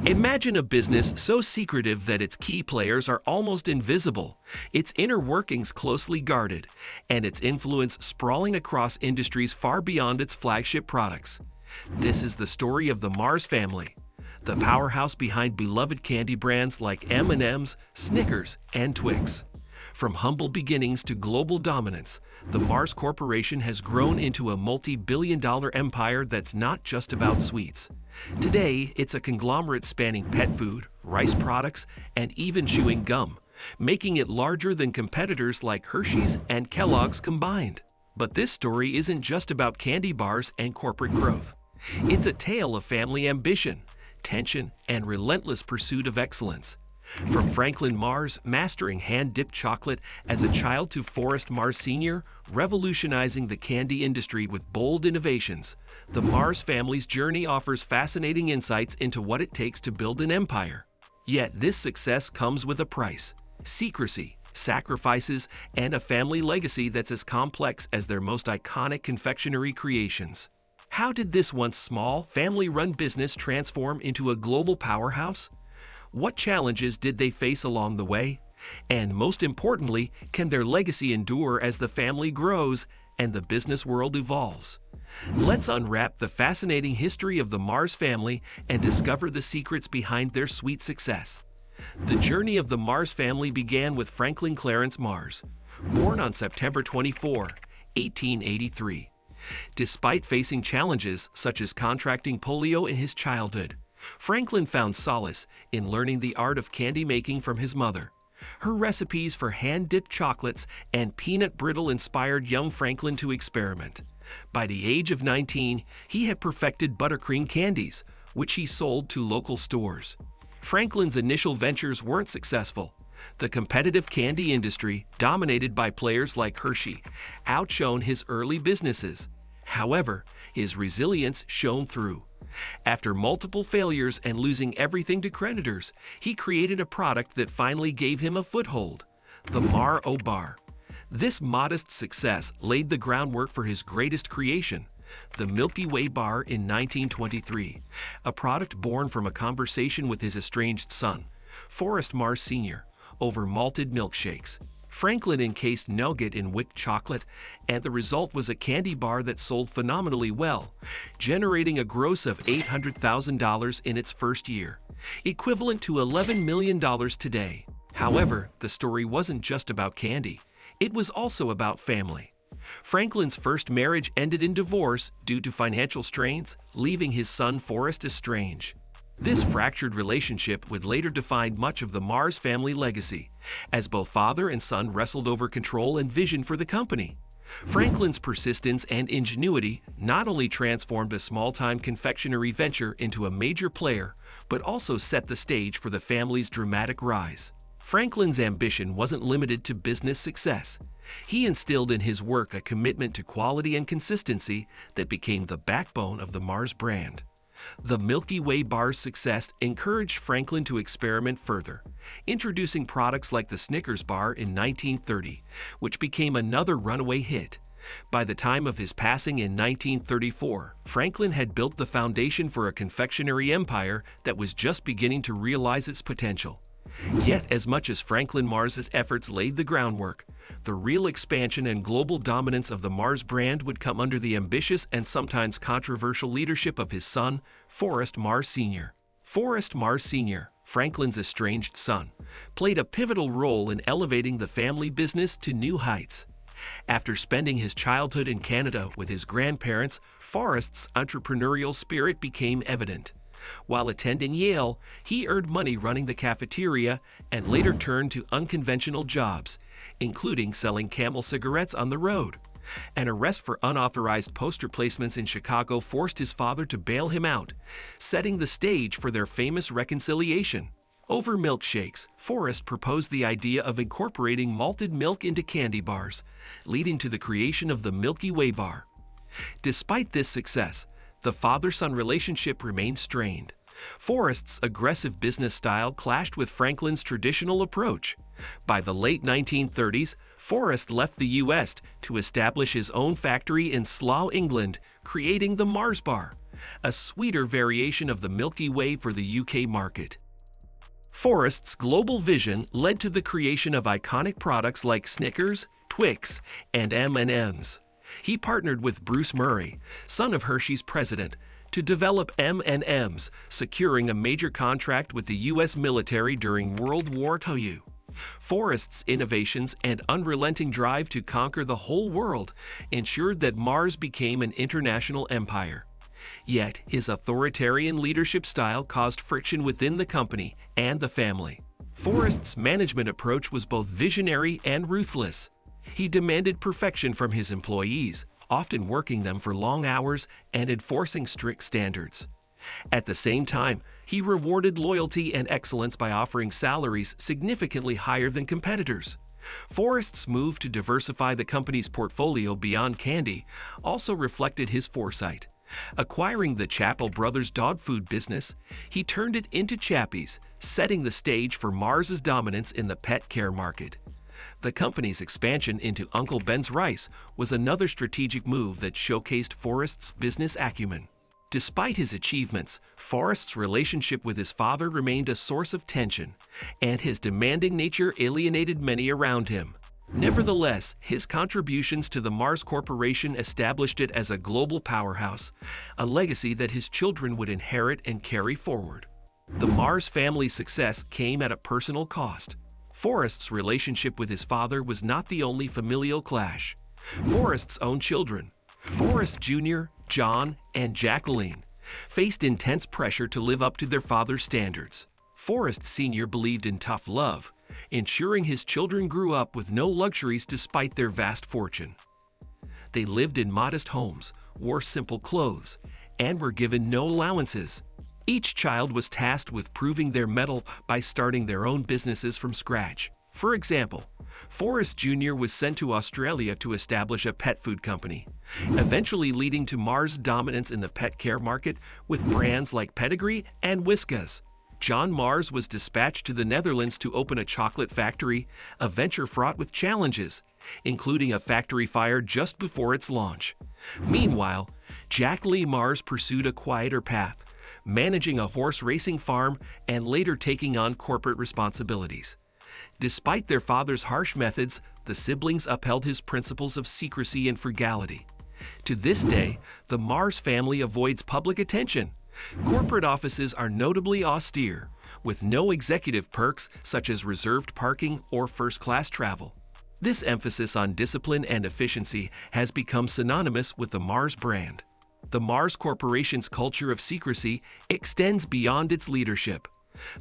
Imagine a business so secretive that its key players are almost invisible, its inner workings closely guarded, and its influence sprawling across industries far beyond its flagship products. This is the story of the Mars family, the powerhouse behind beloved candy brands like M&M's, Snickers, and Twix. From humble beginnings to global dominance, the Mars Corporation has grown into a multi-billion-dollar empire that's not just about sweets. Today, it's a conglomerate spanning pet food, rice products, and even chewing gum, making it larger than competitors like Hershey's and Kellogg's combined. But this story isn't just about candy bars and corporate growth. It's a tale of family ambition, tension, and relentless pursuit of excellence. From Franklin Mars mastering hand-dipped chocolate as a child to Forrest Mars Sr. revolutionizing the candy industry with bold innovations, the Mars family's journey offers fascinating insights into what it takes to build an empire. Yet this success comes with a price: secrecy, sacrifices, and a family legacy that's as complex as their most iconic confectionery creations. How did this once small, family-run business transform into a global powerhouse? What challenges did they face along the way? And most importantly, can their legacy endure as the family grows and the business world evolves? Let's unwrap the fascinating history of the Mars family and discover the secrets behind their sweet success. The journey of the Mars family began with Franklin Clarence Mars, born on September 24, 1883. Despite facing challenges such as contracting polio in his childhood, Franklin found solace in learning the art of candy making from his mother. Her recipes for hand-dipped chocolates and peanut brittle inspired young Franklin to experiment. By the age of 19, he had perfected buttercream candies, which he sold to local stores. Franklin's initial ventures weren't successful. The competitive candy industry, dominated by players like Hershey, outshone his early businesses. However, his resilience shone through. After multiple failures and losing everything to creditors, he created a product that finally gave him a foothold: the Mar-O Bar. This modest success laid the groundwork for his greatest creation, the Milky Way Bar, in 1923, a product born from a conversation with his estranged son, Forrest Mars Sr., over malted milkshakes. Franklin encased nougat in whipped chocolate, and the result was a candy bar that sold phenomenally well, generating a gross of $800,000 in its first year, equivalent to $11 million today. However, the story wasn't just about candy. It was also about family. Franklin's first marriage ended in divorce due to financial strains, leaving his son Forrest estranged. This fractured relationship would later define much of the Mars family legacy, as both father and son wrestled over control and vision for the company. Franklin's persistence and ingenuity not only transformed a small-time confectionery venture into a major player, but also set the stage for the family's dramatic rise. Franklin's ambition wasn't limited to business success. He instilled in his work a commitment to quality and consistency that became the backbone of the Mars brand. The Milky Way Bar's success encouraged Franklin to experiment further, introducing products like the Snickers bar in 1930, which became another runaway hit. By the time of his passing in 1934, Franklin had built the foundation for a confectionery empire that was just beginning to realize its potential. Yet, as much as Franklin Mars's efforts laid the groundwork, the real expansion and global dominance of the Mars brand would come under the ambitious and sometimes controversial leadership of his son, Forrest Mars Sr. Forrest Mars Sr., Franklin's estranged son, played a pivotal role in elevating the family business to new heights. After spending his childhood in Canada with his grandparents, Forrest's entrepreneurial spirit became evident. While attending Yale, he earned money running the cafeteria and later turned to unconventional jobs, including selling Camel cigarettes on the road. An arrest for unauthorized poster placements in Chicago forced his father to bail him out, setting the stage for their famous reconciliation. Over milkshakes, Forrest proposed the idea of incorporating malted milk into candy bars, leading to the creation of the Milky Way Bar. Despite this success, the father-son relationship remained strained. Forrest's aggressive business style clashed with Franklin's traditional approach. By the late 1930s, Forrest left the U.S. to establish his own factory in Slough, England, creating the Mars Bar. a sweeter variation of the Milky Way for the UK market. Forrest's global vision led to the creation of iconic products like Snickers, Twix, and M&M's. He partnered with Bruce Murray, son of Hershey's president, to develop M&M's, securing a major contract with the U.S. military during World War II. Forrest's innovations and unrelenting drive to conquer the whole world ensured that Mars became an international empire. Yet, his authoritarian leadership style caused friction within the company and the family. Forrest's management approach was both visionary and ruthless. He demanded perfection from his employees, often working them for long hours and enforcing strict standards. At the same time, he rewarded loyalty and excellence by offering salaries significantly higher than competitors. Forrest's move to diversify the company's portfolio beyond candy also reflected his foresight. Acquiring the Chappell Brothers dog food business, he turned it into Chappie's, setting the stage for Mars's dominance in the pet care market. The company's expansion into Uncle Ben's Rice was another strategic move that showcased Forrest's business acumen. Despite his achievements, Forrest's relationship with his father remained a source of tension, and his demanding nature alienated many around him. Nevertheless, his contributions to the Mars Corporation established it as a global powerhouse, a legacy that his children would inherit and carry forward. The Mars family's success came at a personal cost. Forrest's relationship with his father was not the only familial clash. Forrest's own children, Forrest Jr., John, and Jacqueline, faced intense pressure to live up to their father's standards. Forrest Sr. believed in tough love, ensuring his children grew up with no luxuries despite their vast fortune. They lived in modest homes, wore simple clothes, and were given no allowances. Each child was tasked with proving their mettle by starting their own businesses from scratch. For example, Forrest Jr. was sent to Australia to establish a pet food company, eventually leading to Mars' dominance in the pet care market with brands like Pedigree and Whiskas. John Mars was dispatched to the Netherlands to open a chocolate factory, a venture fraught with challenges, including a factory fire just before its launch. Meanwhile, Jack Lee Mars pursued a quieter path, managing a horse racing farm and later taking on corporate responsibilities. Despite their father's harsh methods, the siblings upheld his principles of secrecy and frugality. To this day, the Mars family avoids public attention. Corporate offices are notably austere, with no executive perks such as reserved parking or first-class travel. This emphasis on discipline and efficiency has become synonymous with the Mars brand. The Mars Corporation's culture of secrecy extends beyond its leadership.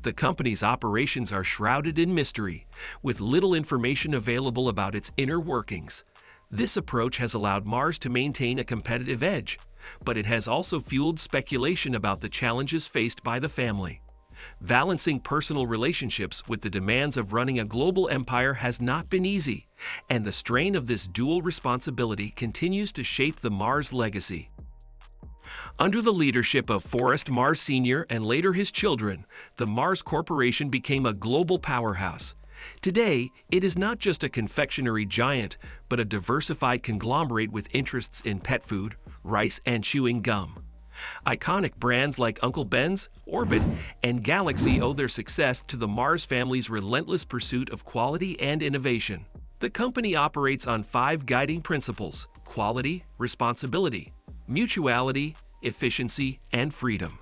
The company's operations are shrouded in mystery, with little information available about its inner workings. This approach has allowed Mars to maintain a competitive edge, but it has also fueled speculation about the challenges faced by the family. Balancing personal relationships with the demands of running a global empire has not been easy, and the strain of this dual responsibility continues to shape the Mars legacy. Under the leadership of Forrest Mars Sr. and later his children, the Mars Corporation became a global powerhouse. Today, it is not just a confectionery giant, but a diversified conglomerate with interests in pet food, rice, and chewing gum. Iconic brands like Uncle Ben's, Orbit, and Galaxy owe their success to the Mars family's relentless pursuit of quality and innovation. The company operates on 5 guiding principles: quality, responsibility, mutuality, efficiency, and freedom.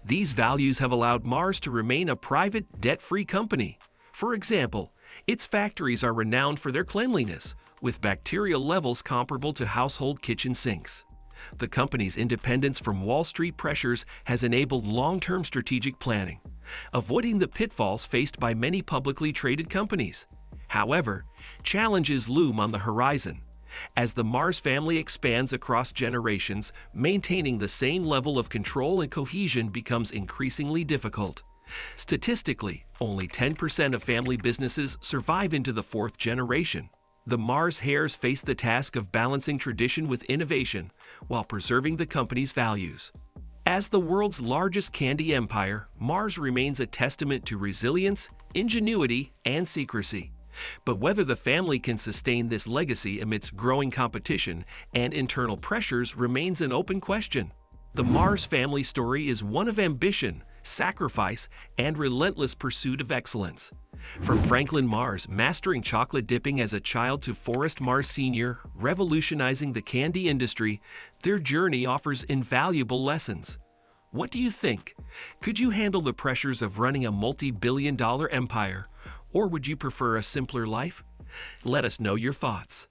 These values have allowed Mars to remain a private, debt-free company. For example, its factories are renowned for their cleanliness, with bacterial levels comparable to household kitchen sinks. The company's independence from Wall Street pressures has enabled long-term strategic planning, avoiding the pitfalls faced by many publicly traded companies. However, challenges loom on the horizon. As the Mars family expands across generations, maintaining the same level of control and cohesion becomes increasingly difficult. Statistically, only 10% of family businesses survive into the 4th generation. The Mars heirs face the task of balancing tradition with innovation while preserving the company's values. As the world's largest candy empire, Mars remains a testament to resilience, ingenuity, and secrecy. But whether the family can sustain this legacy amidst growing competition and internal pressures remains an open question. The Mars family story is one of ambition, sacrifice, and relentless pursuit of excellence. From Franklin Mars mastering chocolate dipping as a child to Forrest Mars Sr. revolutionizing the candy industry, their journey offers invaluable lessons. What do you think? Could you handle the pressures of running a multi-billion-dollar empire, or would you prefer a simpler life? Let us know your thoughts.